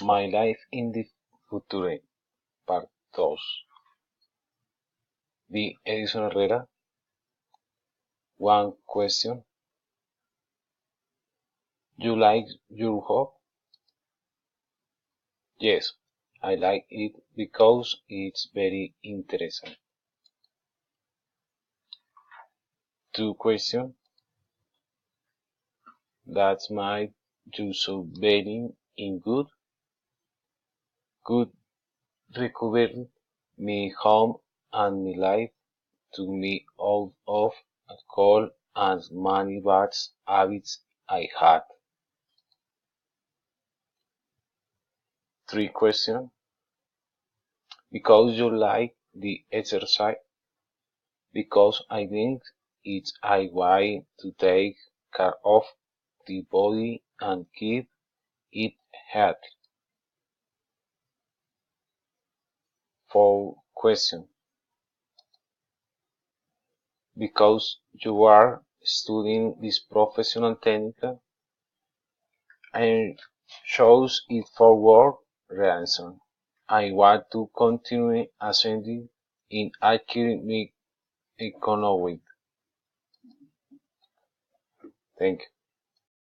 My life in the future, part 2. B. Edison Herrera. One question. You like your job? Yes, I like it because it's very interesting. Two questions. That's my you so very in good. Good recovery me home and me life to me out of alcohol and many bad habits I had. Three questions. Because you like the exercise, because I think it's a way to take care of the body and keep it healthy. Four question. Because you are studying this professional technique and shows it forward reason. I want to continue ascending in academic economics. Thank you.